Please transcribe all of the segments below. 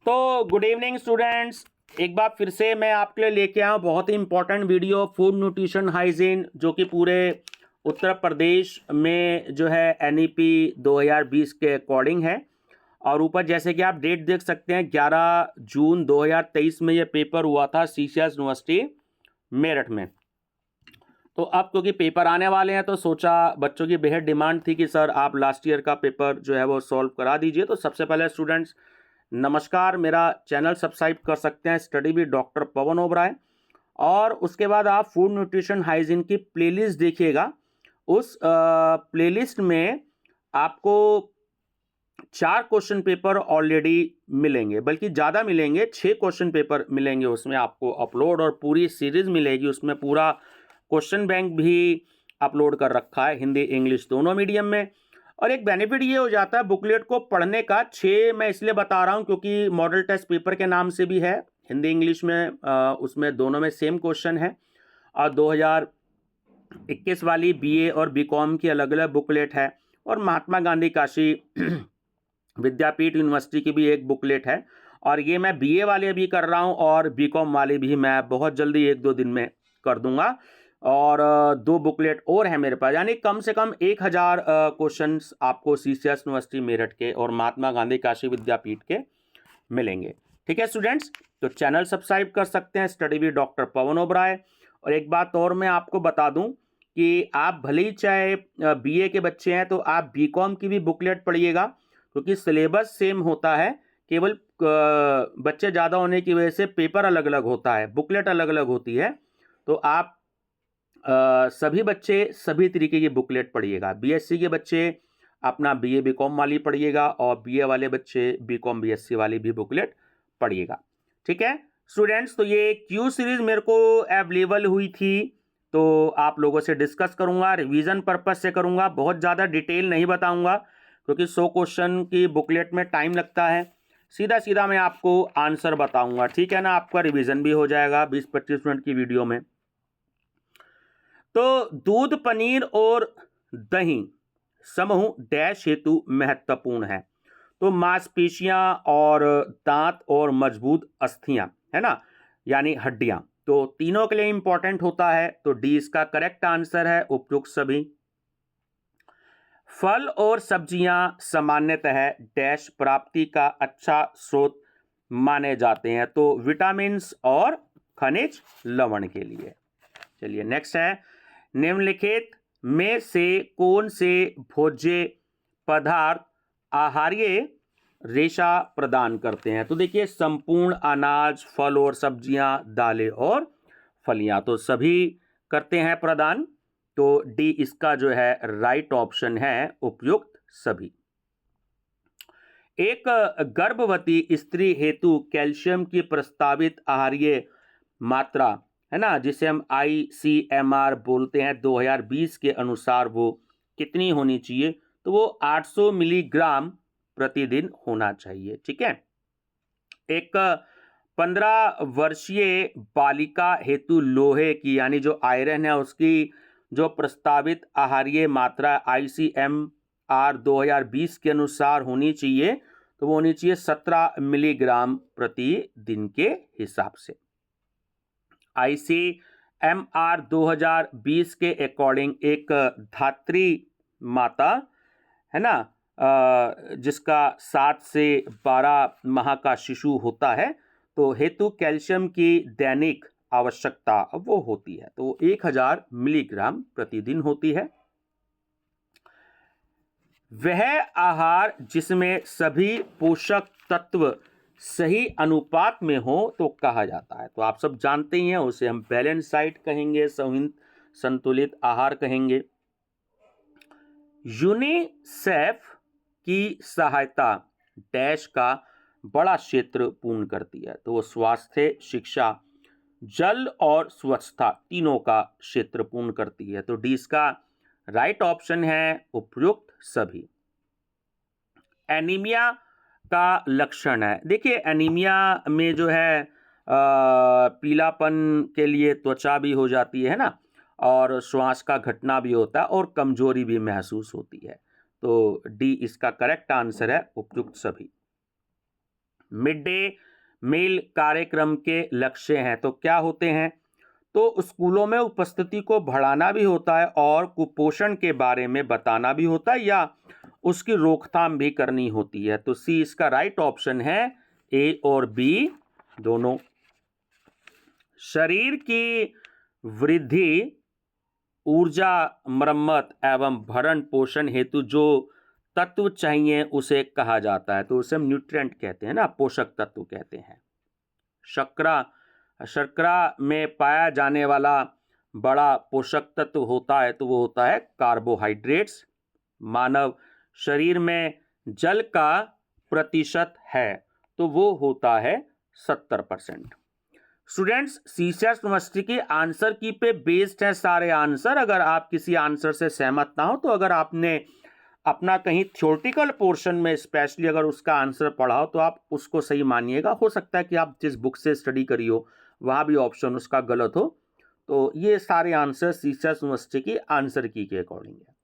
तो good evening students, एक बार फिर से मैं आपके लिए लेके आया हूँ बहुत ही important video food nutrition hygiene, जो कि पूरे उत्तर प्रदेश में जो है NEP 2020 के अकॉर्डिंग है। और ऊपर जैसे कि आप डेट देख सकते हैं 11 जून 2023 में ये पेपर हुआ था CCS यूनिवर्सिटी मेरठ में। तो अब क्योंकि पेपर आने वाले हैं तो सोचा, बच्चों की बेहद डिमांड थी कि सर आप लास्ट ईयर का पेपर जो है वो सॉल्व करा दीजिए। तो सबसे पहले स्टूडेंट्स नमस्कार, मेरा चैनल सब्सक्राइब कर सकते हैं स्टडी विद डॉक्टर पवन ओबराय। और उसके बाद आप फूड न्यूट्रिशन हाइजीन की प्लेलिस्ट देखिएगा। उस प्लेलिस्ट में आपको 4 क्वेश्चन पेपर ऑलरेडी मिलेंगे, बल्कि ज़्यादा मिलेंगे, 6 क्वेश्चन पेपर मिलेंगे उसमें आपको अपलोड, और पूरी सीरीज मिलेगी। उसमें पूरा क्वेश्चन बैंक भी अपलोड कर रखा है, हिंदी इंग्लिश दोनों मीडियम में। और एक बेनिफिट ये हो जाता है बुकलेट को पढ़ने का। 6 मैं इसलिए बता रहा हूँ क्योंकि मॉडल टेस्ट पेपर के नाम से भी है, हिंदी इंग्लिश में उसमें दोनों में सेम क्वेश्चन है। और 2021 वाली BA और BCom की अलग अलग बुकलेट है, और महात्मा गांधी काशी विद्यापीठ यूनिवर्सिटी की भी एक बुकलेट है। और ये मैं BA वाले भी कर रहा हूँ और BCom वाले भी मैं बहुत जल्दी 1-2 दिन में कर दूंगा। और 2 बुकलेट और है मेरे पास, यानी कम से कम 1000 क्वेश्चंस आपको CCS यूनिवर्सिटी मेरठ के और महात्मा गांधी काशी विद्यापीठ के मिलेंगे। ठीक है स्टूडेंट्स, तो चैनल सब्सक्राइब कर सकते हैं स्टडी विद डॉक्टर पवन ओबराय। और एक बात और मैं आपको बता दूं कि आप भले ही चाहे BA के बच्चे हैं तो आप BCom की भी बुकलेट पढ़िएगा, क्योंकि सिलेबस सेम होता है, केवल बच्चे ज़्यादा होने की वजह से पेपर अलग अलग होता है, बुकलेट अलग अलग होती है। तो आप सभी बच्चे सभी तरीके की बुकलेट पढ़िएगा। BSc के बच्चे अपना BA BCom वाली पढ़िएगा, और BA वाले बच्चे BCom BSc वाली भी बुकलेट पढ़िएगा। ठीक है स्टूडेंट्स, तो ये Q सीरीज मेरे को अवेलेबल हुई थी, तो आप लोगों से डिस्कस करूंगा, रिवीजन पर्पस से करूंगा, बहुत ज़्यादा डिटेल नहीं बताऊंगा क्योंकि 100 क्वेश्चन की बुकलेट में टाइम लगता है। सीधा सीधा मैं आपको आंसर बताऊंगा, ठीक है ना। आपका रिवीजन भी हो जाएगा 20-25 मिनट की वीडियो में। तो दूध, पनीर और दही समूह डैश हेतु महत्वपूर्ण है। तो मांसपेशियां और दांत और मजबूत अस्थियां, है ना, यानी हड्डियां, तो तीनों के लिए इंपॉर्टेंट होता है। तो D इसका करेक्ट आंसर है, उपयुक्त सभी। फल और सब्जियां सामान्यतः डैश प्राप्ति का अच्छा स्रोत माने जाते हैं। तो विटामिन्स और खनिज लवण के लिए। चलिए नेक्स्ट है, निम्नलिखित में से कौन से भोज्य पदार्थ आहार्य रेशा प्रदान करते हैं। तो देखिए, संपूर्ण अनाज, फल और सब्जियां, दालें और फलियां, तो सभी करते हैं प्रदान। तो D इसका जो है राइट ऑप्शन है, उपयुक्त सभी। एक गर्भवती स्त्री हेतु कैल्शियम की प्रस्तावित आहार्य मात्रा, है ना, जिसे हम ICMR बोलते हैं, 2020 के अनुसार वो कितनी होनी चाहिए। तो वो 800 मिलीग्राम प्रतिदिन होना चाहिए। ठीक है। एक 15 वर्षीय बालिका हेतु लोहे की, यानी जो आयरन है, उसकी जो प्रस्तावित आहार्य मात्रा ICMR 2020 के अनुसार होनी चाहिए, तो वो होनी चाहिए 17 मिलीग्राम प्रतिदिन के हिसाब से। ICMR 2020 के अकॉर्डिंग एक धात्री माता, है ना, जिसका 7 से 12 माह का शिशु होता है, तो हेतु कैल्शियम की दैनिक आवश्यकता वो होती है, तो 1000 मिलीग्राम प्रतिदिन होती है। वह आहार जिसमें सभी पोषक तत्व सही अनुपात में हो तो कहा जाता है। तो आप सब जानते ही हैं, उसे हम बैलेंस डाइट कहेंगे, संतुलित आहार कहेंगे। यूनिसेफ की सहायता डैश का बड़ा क्षेत्र पूर्ण करती है। तो वो स्वास्थ्य, शिक्षा, जल और स्वच्छता तीनों का क्षेत्र पूर्ण करती है। तो D इसका राइट ऑप्शन है, उपयुक्त सभी। एनीमिया का लक्षण है। देखिए, एनीमिया में जो है पीलापन के लिए त्वचा भी हो जाती है ना, और श्वास का घटना भी होता है, और कमजोरी भी महसूस होती है। तो D इसका करेक्ट आंसर है, उपयुक्त सभी। मिड डे मील कार्यक्रम के लक्ष्य हैं, तो क्या होते हैं? तो स्कूलों में उपस्थिति को बढ़ाना भी होता है और कुपोषण के बारे में बताना भी होता है या उसकी रोकथाम भी करनी होती है। तो सी इसका राइट ऑप्शन है, ए और बी दोनों। शरीर की वृद्धि, ऊर्जा, मरम्मत एवं भरण पोषण हेतु जो तत्व चाहिए उसे कहा जाता है, तो उसे हम न्यूट्रिएंट कहते हैं ना, पोषक तत्व कहते हैं। शर्करा में पाया जाने वाला बड़ा पोषक तत्व होता है, तो वो होता है कार्बोहाइड्रेट्स। मानव शरीर में जल का प्रतिशत है, तो वो होता है 70%। स्टूडेंट्स, सीसीएस यूनिवर्सिटी के आंसर की पे बेस्ड है सारे आंसर। अगर आप किसी आंसर से सहमत ना हो, तो अगर आपने अपना कहीं थ्योरेटिकल पोर्शन में स्पेशली अगर उसका आंसर पढ़ा हो, तो आप उसको सही मानिएगा। हो सकता है कि आप जिस बुक से स्टडी करी हो वहाँ भी ऑप्शन उसका गलत हो। तो ये सारे आंसर सीसीएस यूनिवर्सिटी की आंसर की के अकॉर्डिंग है।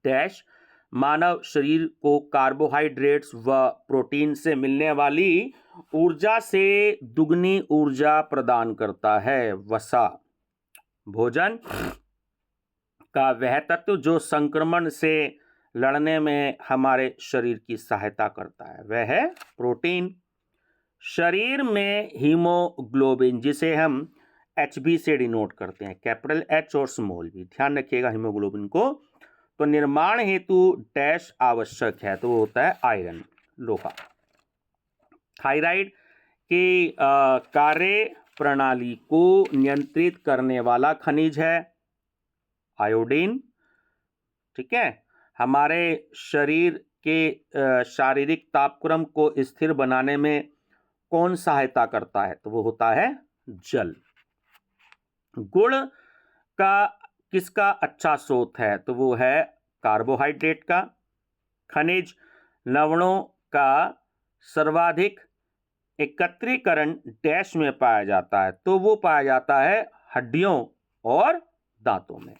डैश, मानव शरीर को कार्बोहाइड्रेट्स व प्रोटीन से मिलने वाली ऊर्जा से दुगनी ऊर्जा प्रदान करता है। वसा, भोजन का वह तत्व जो संक्रमण से लड़ने में हमारे शरीर की सहायता करता है, वह है प्रोटीन। शरीर में हीमोग्लोबिन, जिसे हम HB से डिनोट करते हैं, कैपिटल H और स्मॉल v, ध्यान रखिएगा हीमोग्लोबिन को, तो निर्माण हेतु डैश आवश्यक है, तो वो होता है आयरन, लोहा। थायराइड की कार्य प्रणाली को नियंत्रित करने वाला खनिज है आयोडीन। ठीक है, हमारे शरीर के शारीरिक तापक्रम को स्थिर बनाने में कौन सहायता करता है, तो वो होता है जल। गुड़ का किसका अच्छा स्रोत है, तो वो है कार्बोहाइड्रेट का। खनिज लवणों का सर्वाधिक एकत्रीकरण डैश में पाया जाता है, तो वो पाया जाता है हड्डियों और दांतों में।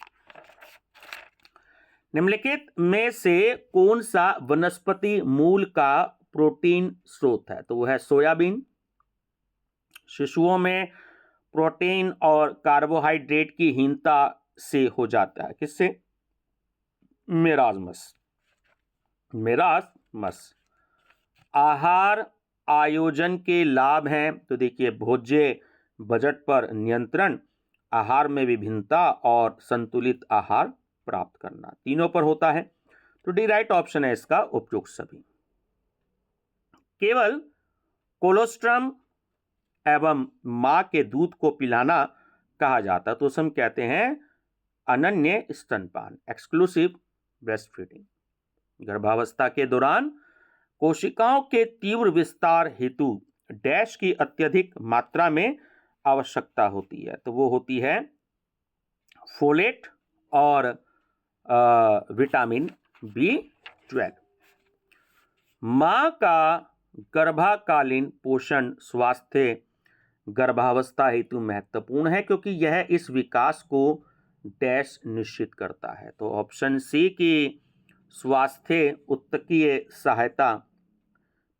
निम्नलिखित में से कौन सा वनस्पति मूल का प्रोटीन स्रोत है, तो वो है सोयाबीन। शिशुओं में प्रोटीन और कार्बोहाइड्रेट की हीनता से हो जाता है, किससे? मेरास्मस। आहार आयोजन के लाभ हैं, तो देखिए भोज्य बजट पर नियंत्रण, आहार में विभिन्नता और संतुलित आहार प्राप्त करना, तीनों पर होता है। तो डी राइट ऑप्शन है इसका उपयुक्त सभी। केवल कोलोस्ट्रम एवं मां के दूध को पिलाना कहा जाता है, तो उसे हम कहते हैं अनन्य स्तनपान, एक्सक्लूसिव ब्रेस्ट फीडिंग। गर्भावस्था के दौरान कोशिकाओं के तीव्र विस्तार हेतु डैश की अत्यधिक मात्रा में आवश्यकता होती है, तो वो होती है फोलेट और विटामिन B12। मां का गर्भाकालीन पोषण स्वास्थ्य गर्भावस्था हेतु महत्वपूर्ण है, क्योंकि यह इस विकास को डैश निश्चित करता है, तो ऑप्शन सी की स्वास्थ्य उत्तकीय सहायता,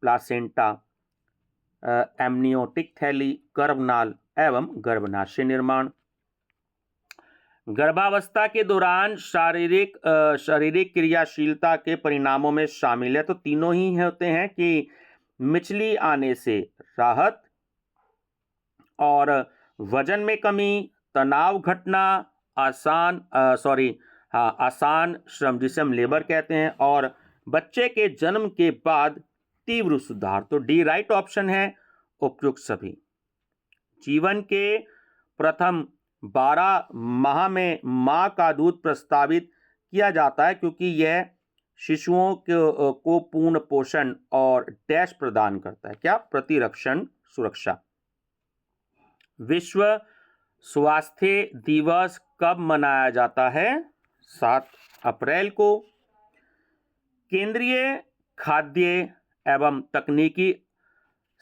प्लासेंटा, एमनियोटिक थैली, गर्भनाल एवं गर्भनाशी निर्माण। गर्भावस्था के दौरान शारीरिक क्रियाशीलता के परिणामों में शामिल है, तो तीनों ही होते हैं कि मिचली आने से राहत और वजन में कमी, तनाव घटना, आसान श्रम जिसे हम लेबर कहते हैं, और बच्चे के जन्म के बाद तीव्र सुधार, तो डी राइट ऑप्शन है उपयुक्त सभी। जीवन के प्रथम 12 माह में मां का दूध प्रस्तावित किया जाता है, क्योंकि यह शिशुओं को पूर्ण पोषण और डैश प्रदान करता है, क्या? प्रतिरक्षण सुरक्षा। विश्व स्वास्थ्य दिवस कब मनाया जाता है? 7 अप्रैल को। केंद्रीय खाद्य एवं तकनीकी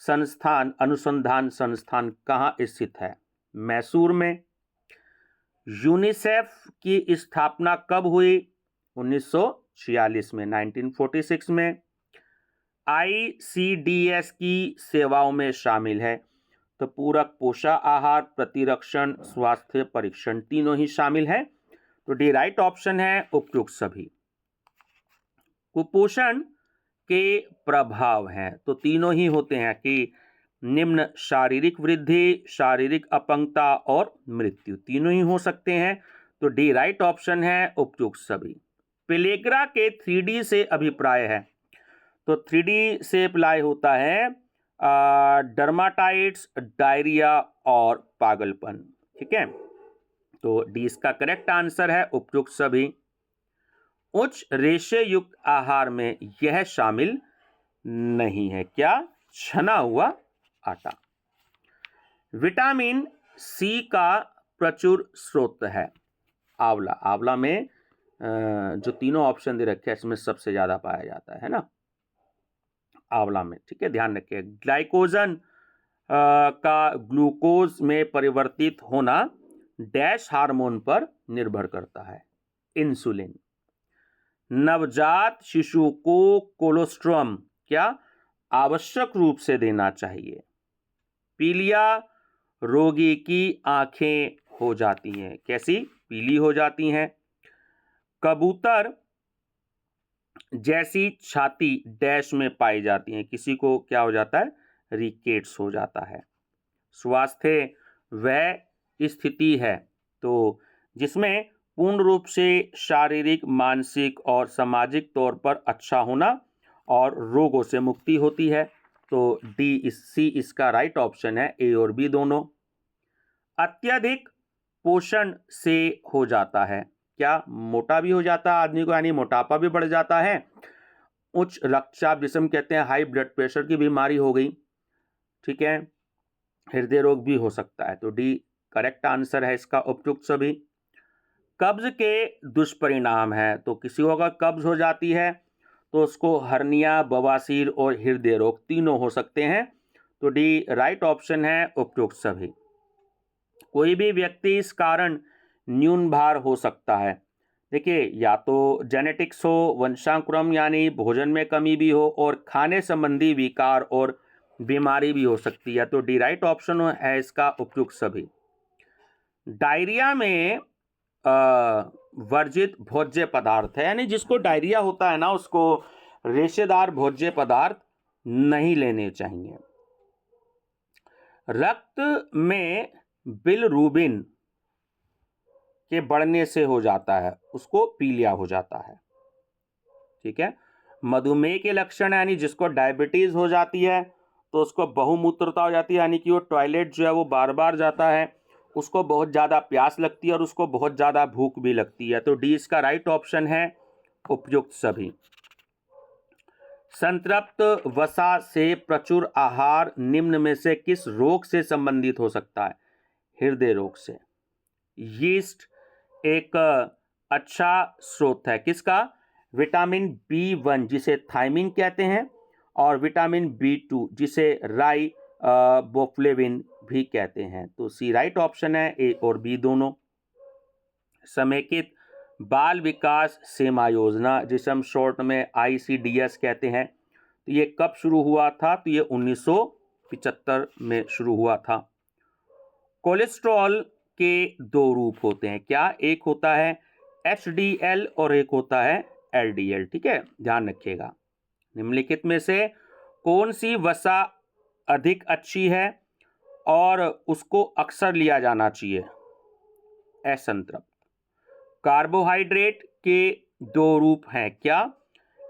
अनुसंधान संस्थान कहाँ स्थित है? मैसूर में। यूनिसेफ की स्थापना कब हुई? 1946 में, 1946 में। ICDS की सेवाओं में शामिल है। तो पूरक पोषण आहार, प्रतिरक्षण, स्वास्थ्य परीक्षण तीनों ही शामिल है। तो डी राइट ऑप्शन है उपयुक्त सभी। कुपोषण के प्रभाव हैं तो तीनों ही होते हैं कि निम्न शारीरिक वृद्धि, शारीरिक अपंगता और मृत्यु तीनों ही हो सकते हैं। तो डी राइट ऑप्शन है उपयुक्त सभी। पेलेग्रा के 3D से अभिप्राय है। तो 3D से अप्लाई होता है डर्माटाइट्स, डायरिया और पागलपन। ठीक है, तो डी इसका करेक्ट आंसर है उपयुक्त सभी। उच्च रेशे युक्त आहार में यह शामिल नहीं है। क्या? छना हुआ आटा। विटामिन सी का प्रचुर स्रोत है आंवला। आंवला में जो तीनों ऑप्शन दे रखे हैं इसमें सबसे ज्यादा पाया जाता है ना आंवला में। ठीक है, ध्यान रखिए। ग्लाइकोजन का ग्लूकोज में परिवर्तित होना डैश हार्मोन पर निर्भर करता है, इंसुलिन। नवजात शिशु को कोलोस्ट्रम क्या आवश्यक रूप से देना चाहिए? पीलिया रोगी की आंखें हो जाती हैं। कैसी? पीली हो जाती हैं। कबूतर जैसी छाती डैश में पाई जाती है। किसी को क्या हो जाता है? रिकेट्स हो जाता है। स्वास्थ्य वह स्थिति है तो जिसमें पूर्ण रूप से शारीरिक, मानसिक और सामाजिक तौर पर अच्छा होना और रोगों से मुक्ति होती है। तो सी इसका राइट ऑप्शन है, ए और बी दोनों। अत्यधिक पोषण से हो जाता है। क्या? मोटा भी हो जाता है आदमी को, यानी मोटापा भी बढ़ जाता है। उच्च रक्तचाप जिसे हम कहते हैं हाई ब्लड प्रेशर की बीमारी हो गई। ठीक है, हृदय रोग भी हो सकता है। तो डी करेक्ट आंसर है इसका उपयुक्त सभी। कब्ज के दुष्परिणाम है तो किसी को अगर कब्ज हो जाती है तो उसको हर्निया, बवासीर और हृदय रोग तीनों हो सकते हैं। तो डी राइट ऑप्शन है उपयुक्त सभी। कोई भी व्यक्ति इस कारण न्यून भार हो सकता है। देखिए, या तो जेनेटिक्स हो, वंशानुक्रम यानी भोजन में कमी भी हो, और खाने संबंधी विकार और बीमारी भी हो सकती है। तो डी राइट ऑप्शन है इसका उपयुक्त सभी। डायरिया में वर्जित भोज्य पदार्थ है, यानी जिसको डायरिया होता है ना उसको रेशेदार भोज्य पदार्थ नहीं लेने चाहिए। रक्त में बिलरुबिन के बढ़ने से हो जाता है, उसको पीलिया हो जाता है। ठीक है, मधुमेह के लक्षण यानी जिसको डायबिटीज हो जाती है तो उसको बहुमूत्रता हो जाती है, यानी कि वो टॉयलेट जो है वो बार बार जाता है, उसको बहुत ज़्यादा प्यास लगती है और उसको बहुत ज़्यादा भूख भी लगती है। तो डी इसका राइट ऑप्शन है उपयुक्त सभी। संतृप्त वसा से प्रचुर आहार निम्न में से किस रोग से संबंधित हो सकता है? हृदय रोग से। यीस्ट एक अच्छा स्रोत है किसका? विटामिन B1 जिसे थायमिन कहते हैं, और विटामिन B2 जिसे राइबोफ्लेविन भी कहते हैं। तो सी राइट ऑप्शन है, ए और बी दोनों। समेकित बाल विकास सीमा योजना जिसे हम शॉर्ट में ICDS कहते हैं, तो ये कब शुरू हुआ था? तो ये 1975 में शुरू हुआ था। कोलेस्ट्रॉल के दो रूप होते हैं। क्या? एक होता है HDL और एक होता है LDL। ठीक है, ध्यान रखिएगा। निम्नलिखित में से कौन सी वसा अधिक अच्छी है और उसको अक्सर लिया जाना चाहिए? असंतृप्त। कार्बोहाइड्रेट के दो रूप हैं। क्या?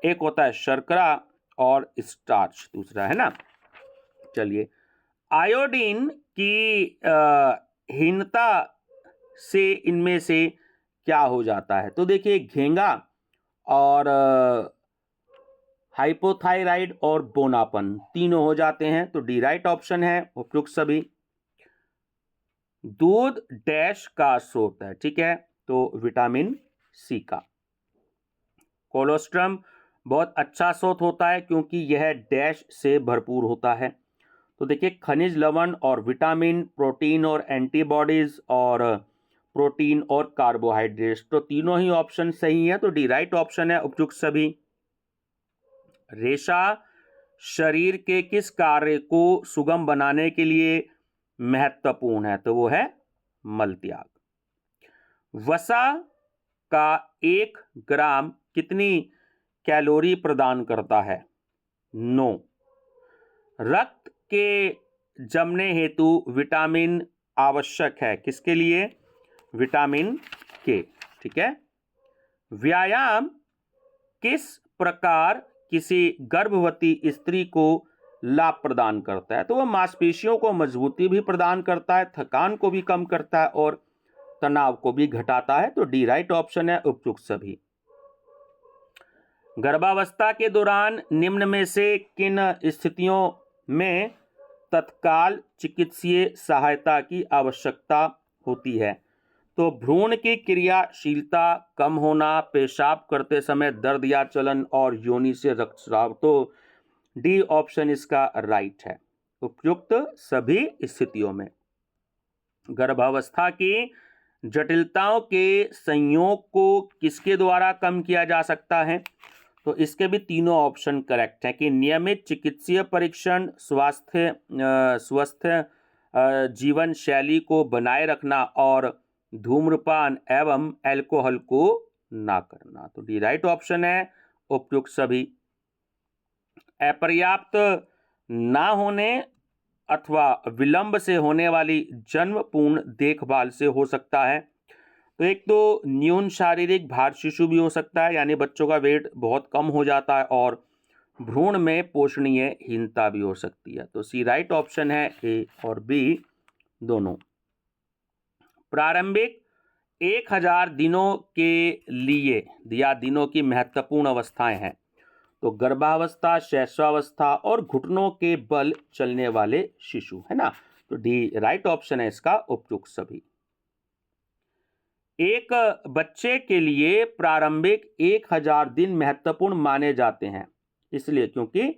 एक होता है शर्करा और स्टार्च दूसरा है ना। चलिए, आयोडीन की हीनता से इनमें से क्या हो जाता है? तो देखिए, घेंगा और हाइपोथायराइड और बोनापन तीनों हो जाते हैं। तो डी राइट ऑप्शन है उपयुक्त सभी। दूध डैश का स्रोत है। ठीक है, तो विटामिन सी का। कोलोस्ट्रम बहुत अच्छा स्रोत होता है क्योंकि यह डैश से भरपूर होता है। तो देखिए, खनिज लवण और विटामिन, प्रोटीन और एंटीबॉडीज, और प्रोटीन और कार्बोहाइड्रेट्स, तो तीनों ही ऑप्शन सही है। तो डी राइट ऑप्शन है उपयुक्त सभी। रेशा शरीर के किस कार्य को सुगम बनाने के लिए महत्वपूर्ण है? तो वो है मल त्याग। वसा का 1 ग्राम कितनी कैलोरी प्रदान करता है? 9। रक्त के जमने हेतु विटामिन आवश्यक है, किसके लिए? विटामिन के। ठीक है। व्यायाम किस प्रकार किसी गर्भवती स्त्री को लाभ प्रदान करता है? तो वह मांसपेशियों को मजबूती भी प्रदान करता है, थकान को भी कम करता है और तनाव को भी घटाता है। तो डी राइट ऑप्शन है उपयुक्त सभी। गर्भावस्था के दौरान निम्न में से किन स्थितियों में तत्काल चिकित्सीय सहायता की आवश्यकता होती है? तो भ्रूण की क्रियाशीलता कम होना, पेशाब करते समय दर्द या जलन और योनि से रक्तस्राव। तो डी ऑप्शन इसका राइट है, उपयुक्त सभी स्थितियों में। गर्भावस्था की जटिलताओं के संयोग को किसके द्वारा कम किया जा सकता है? तो इसके भी तीनों ऑप्शन करेक्ट हैं कि नियमित चिकित्सीय परीक्षण, स्वस्थ जीवन शैली को बनाए रखना और धूम्रपान एवं अल्कोहल को ना करना। तो डी राइट ऑप्शन है उपयुक्त सभी। अपर्याप्त ना होने अथवा विलंब से होने वाली जन्म पूर्ण देखभाल से हो सकता है। तो एक तो न्यून शारीरिक भार शिशु भी हो सकता है, यानी बच्चों का वेट बहुत कम हो जाता है, और भ्रूण में पोषणीय हीनता भी हो सकती है। तो सी राइट ऑप्शन है, ए और बी दोनों। प्रारंभिक 1000 दिनों के लिए या दिनों की महत्वपूर्ण अवस्थाएं हैं। तो गर्भावस्था, शैशवावस्था और घुटनों के बल चलने वाले शिशु, है ना। तो डी राइट ऑप्शन है इसका उपयुक्त सभी। एक बच्चे के लिए प्रारंभिक 1000 दिन महत्वपूर्ण माने जाते हैं, इसलिए क्योंकि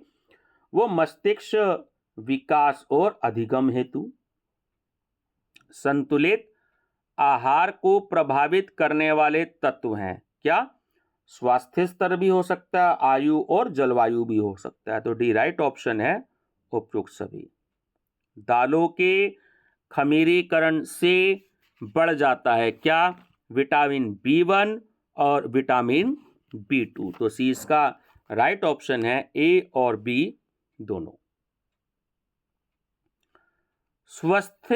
वो मस्तिष्क विकास और अधिगम हेतु, संतुलित आहार को प्रभावित करने वाले तत्व हैं। क्या? स्वास्थ्य स्तर भी हो सकता है, आयु और जलवायु भी हो सकता है। तो डी राइट ऑप्शन है उपयुक्त सभी। दालों के खमीरीकरण से बढ़ जाता है क्या? विटामिन B1 और विटामिन B2। तो सी इसका राइट ऑप्शन है, ए और बी दोनों। स्वस्थ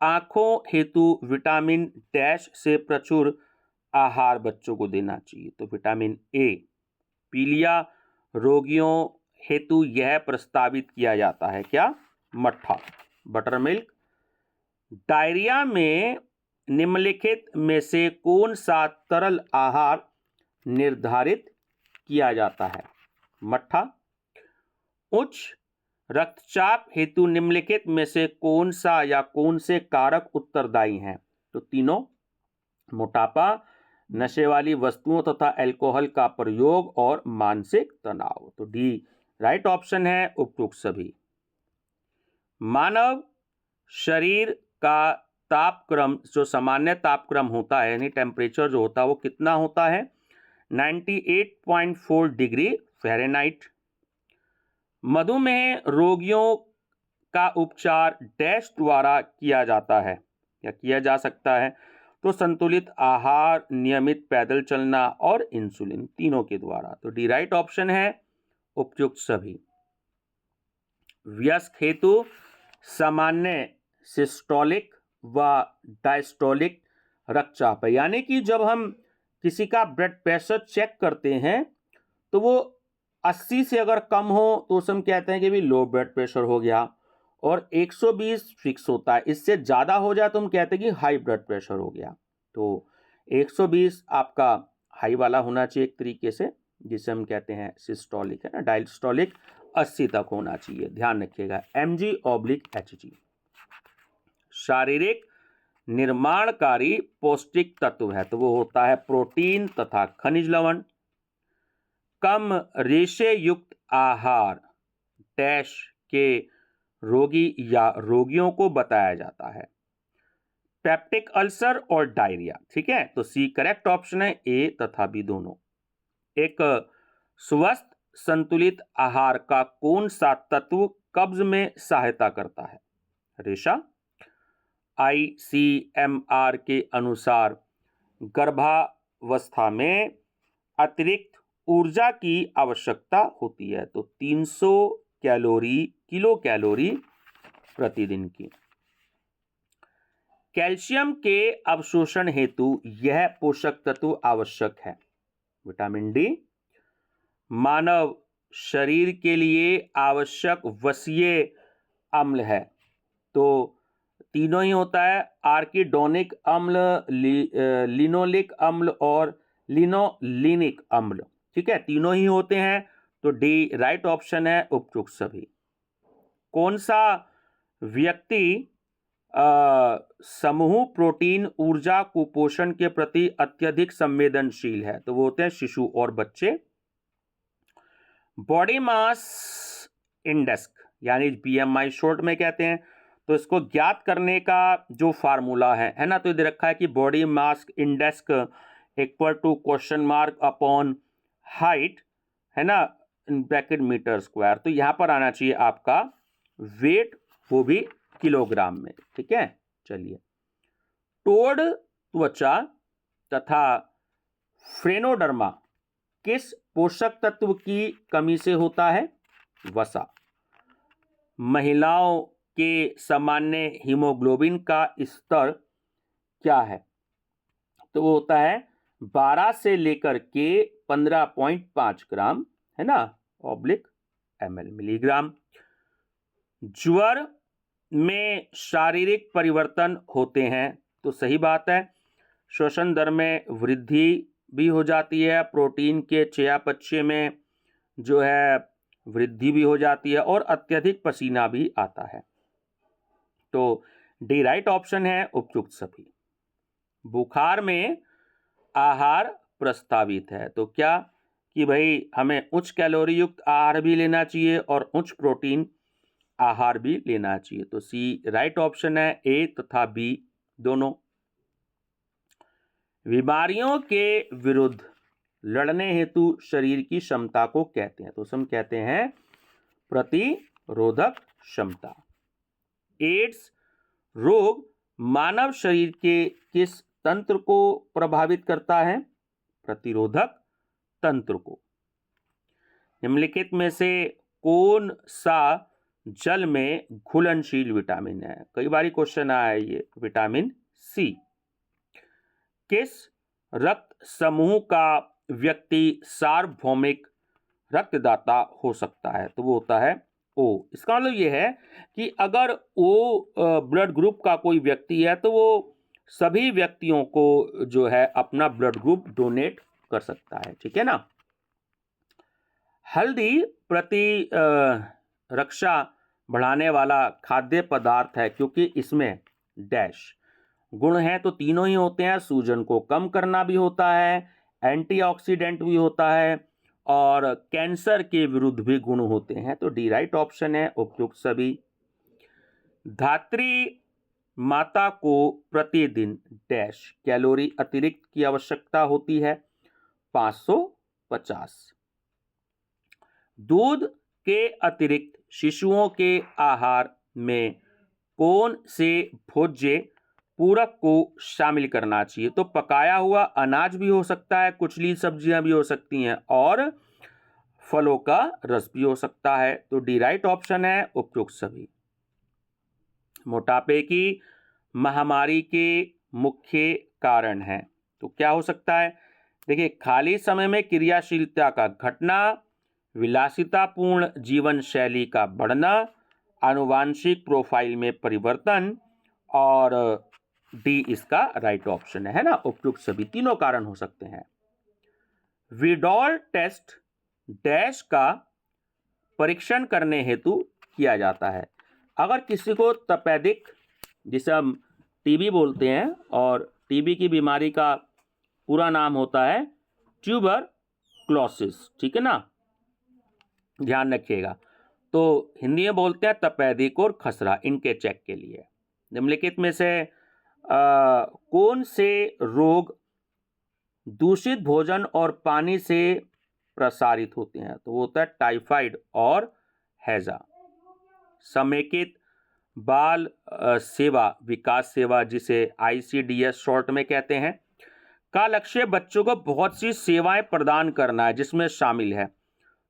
आंखों हेतु विटामिन डैश से प्रचुर आहार बच्चों को देना चाहिए। तो विटामिन ए। पीलिया रोगियों हेतु यह प्रस्तावित किया जाता है क्या? मट्ठा, बटर मिल्क। डायरिया में निम्नलिखित में से कौन सा तरल आहार निर्धारित किया जाता है? मट्ठा। उच्च रक्तचाप हेतु निम्नलिखित में से कौन सा या कौन से कारक उत्तरदायी हैं? तो तीनों। मोटापा, नशे वाली वस्तुओं तथा अल्कोहल का प्रयोग और मानसिक तनाव। तो डी राइट ऑप्शन है उपयुक्त सभी। मानव शरीर का तापक्रम, जो सामान्य तापक्रम होता है, यानी टेम्परेचर जो होता है, वो कितना होता है? 98.4 डिग्री फ़ारेनहाइट। मधुमेह रोगियों का उपचार डैश द्वारा किया जाता है या किया जा सकता है? तो संतुलित आहार, नियमित पैदल चलना और इंसुलिन, तीनों के द्वारा। तो डी राइट ऑप्शन है उपयुक्त सभी। वयस्क हेतु सामान्य सिस्टोलिक व डायस्टोलिक रक्तचाप है, यानी कि जब हम किसी का ब्लड प्रेशर चेक करते हैं तो वो 80 से अगर कम हो तो उसे हम कहते हैं कि भी लो ब्लड प्रेशर हो गया, और 120 फिक्स होता है। इससे ज़्यादा हो जाए तो हम कहते हैं कि हाई ब्लड प्रेशर हो गया। तो 120 आपका हाई वाला होना चाहिए एक तरीके से, जिसे हम कहते हैं सिस्टोलिक, है ना। डायस्टोलिक 80 तक होना चाहिए, ध्यान रखिएगा। mg/hg। शारीरिक निर्माणकारी पौष्टिक तत्व है, तो वो होता है प्रोटीन तथा खनिज लवण। कम रेशे युक्त आहार डैश के रोगी या रोगियों को बताया जाता है? पेप्टिक अल्सर और डायरिया। ठीक है, तो सी करेक्ट ऑप्शन है, ए तथा बी दोनों। एक स्वस्थ संतुलित आहार का कौन सा तत्व कब्ज में सहायता करता है? रेशा। ICMR के अनुसार गर्भावस्था में अतिरिक्त ऊर्जा की आवश्यकता होती है, तो 300 किलो कैलोरी प्रतिदिन की। कैल्शियम के अवशोषण हेतु यह पोषक तत्व आवश्यक है। विटामिन डी मानव शरीर के लिए आवश्यक वसीय अम्ल है, तो तीनों ही होता है, आर्किडोनिक अम्ल, लिनोलिक अम्ल और लिनोलिनिक अम्ल। ठीक है, तीनों ही होते हैं, तो डी राइट ऑप्शन है, उपयुक्त सभी। कौन सा व्यक्ति समूह प्रोटीन ऊर्जा कुपोषण के प्रति अत्यधिक संवेदनशील है? तो वो होते हैं शिशु और बच्चे। बॉडी मास इंडेक्स यानी BMI शॉर्ट में कहते हैं, तो इसको ज्ञात करने का जो फार्मूला है ना, तो इधर रखा है कि body mass index equal to question mark upon height, है ना, इन ब्रैकेट मीटर स्क्वायर। तो यहां पर आना चाहिए आपका वेट, वो भी किलोग्राम में। ठीक है, चलिए। टोड त्वचा तथा फ्रेनोडर्मा किस पोषक तत्व की कमी से होता है? वसा। महिलाओं के सामान्य हीमोग्लोबिन का स्तर क्या है? तो वो होता है 12 से लेकर के 15.5 ग्राम, है ना, /ml मिलीग्राम। ज्वर में शारीरिक परिवर्तन होते हैं, तो सही बात है, श्वसन दर में वृद्धि भी हो जाती है, प्रोटीन के चयापचय में जो है वृद्धि भी हो जाती है, और अत्यधिक पसीना भी आता है, तो डी राइट ऑप्शन है, उपयुक्त सभी। बुखार में आहार प्रस्तावित है, तो क्या कि भाई हमें उच्च कैलोरी युक्त आहार भी लेना चाहिए और उच्च प्रोटीन आहार भी लेना चाहिए, तो सी राइट ऑप्शन है, ए तथा बी दोनों। बीमारियों के विरुद्ध लड़ने हेतु शरीर की क्षमता को कहते हैं, तो हम कहते हैं प्रतिरोधक क्षमता। एड्स रोग मानव शरीर के किस तंत्र को प्रभावित करता है? प्रतिरोधक तंत्र को। निम्नलिखित में से कौन सा जल में घुलनशील विटामिन है? कई बार क्वेश्चन आया है ये, विटामिन सी। किस रक्त समूह का व्यक्ति सार्वभौमिक रक्तदाता हो सकता है? तो वो होता है ओ। इसका मतलब ये है कि अगर ओ ब्लड ग्रुप का कोई व्यक्ति है, तो वो सभी व्यक्तियों को जो है अपना ब्लड ग्रुप डोनेट कर सकता है। ठीक है ना। हल्दी प्रति रक्षा बढ़ाने वाला खाद्य पदार्थ है, क्योंकि इसमें डैश गुण हैं, तो तीनों ही होते हैं, सूजन को कम करना भी होता है, एंटीऑक्सीडेंट भी होता है, और कैंसर के विरुद्ध भी गुण होते हैं, तो डी राइट ऑप्शन है, उपयुक्त सभी। धात्री माता को प्रतिदिन डैश कैलोरी अतिरिक्त की आवश्यकता होती है? 550। दूध के अतिरिक्त शिशुओं के आहार में कौन से भोज्य पूरक को शामिल करना चाहिए? तो पकाया हुआ अनाज भी हो सकता है, कुचली सब्जियां भी हो सकती हैं, और फलों का रस भी हो सकता है, तो डी राइट ऑप्शन है, उपयुक्त सभी। मोटापे की महामारी के मुख्य कारण हैं, तो क्या हो सकता है? देखिए, खाली समय में क्रियाशीलता का घटना, विलासितापूर्ण जीवन शैली का बढ़ना, आनुवांशिक प्रोफाइल में परिवर्तन, और डी इसका राइट ऑप्शन है ना, उपयुक्त सभी। तीनों कारण हो सकते हैं। विडॉल टेस्ट डैश का परीक्षण करने हेतु किया जाता है? अगर किसी को तपेदिक, जिसे हम टीबी बोलते हैं, और टीबी की बीमारी का पूरा नाम होता है ट्यूबरक्लोसिस, ठीक है ना, ध्यान रखिएगा, तो हिंदी में बोलते हैं तपेदिक और खसरा, इनके चेक के लिए निम्नलिखित में से कौन से रोग दूषित भोजन और पानी से प्रसारित होते हैं, तो वो होता है टाइफाइड और हैजा। समेकित बाल सेवा विकास सेवा, जिसे ICDS शॉर्ट में कहते हैं, का लक्ष्य बच्चों को बहुत सी सेवाएं प्रदान करना है, जिसमें शामिल है,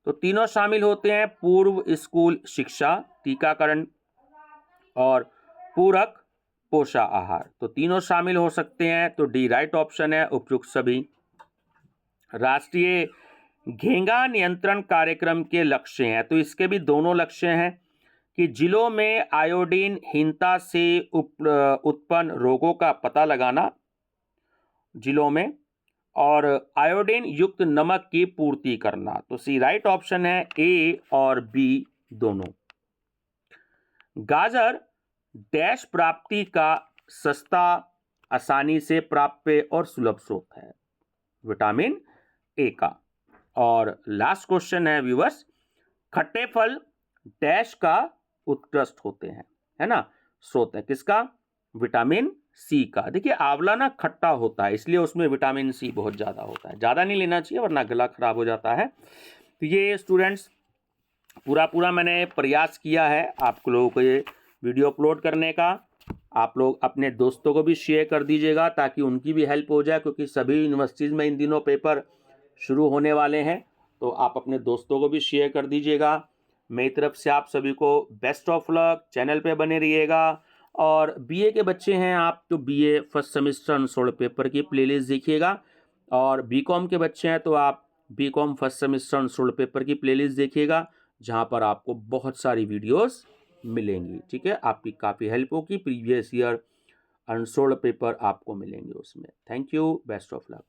तो तीनों शामिल होते हैं, पूर्व स्कूल शिक्षा, टीकाकरण और पूरक पोषाहार, तो तीनों शामिल हो सकते हैं। तो डी राइट ऑप्शन है, उपयुक्त सभी। राष्ट्रीय घेंघा नियंत्रण कार्यक्रम के लक्ष्य हैं, तो इसके भी दोनों लक्ष्य हैं कि जिलों में आयोडीन हीनता से उत्पन्न रोगों का पता लगाना जिलों में, और आयोडीन युक्त नमक की पूर्ति करना। तो सी राइट ऑप्शन है, ए और बी दोनों। गाजर डैश प्राप्ति का सस्ता, आसानी से प्राप्य और सुलभ स्रोत है, विटामिन ए का। और लास्ट क्वेश्चन है व्यूअर्स, खट्टे फल डैश का उत्कृष्ट होते हैं, है ना, स्रोत है किसका, विटामिन सी का। देखिए आंवला ना खट्टा होता है, इसलिए उसमें विटामिन सी बहुत ज़्यादा होता है, ज़्यादा नहीं लेना चाहिए वरना गला खराब हो जाता है। तो ये स्टूडेंट्स पूरा मैंने प्रयास किया है आप लोगों को ये वीडियो अपलोड करने का। आप लोग अपने दोस्तों को भी शेयर कर दीजिएगा ताकि उनकी भी हेल्प हो जाए, क्योंकि सभी यूनिवर्सिटीज़ में इन दिनों पेपर शुरू होने वाले हैं, तो आप अपने दोस्तों को भी शेयर कर दीजिएगा। मेरी तरफ से आप सभी को बेस्ट ऑफ लक, चैनल पे बने रहिएगा। और बीए के बच्चे हैं आप, तो BA first semester unsolved paper की प्लेलिस्ट देखिएगा, और बीकॉम के बच्चे हैं तो आप BCom first semester unsolved paper की प्लेलिस्ट देखिएगा, जहां पर आपको बहुत सारी वीडियोस मिलेंगी, ठीक है, आपकी काफ़ी हेल्प होगी, प्रीवियस ईयर अनसोल्ड पेपर आपको मिलेंगे उसमें। Thank you, best of luck.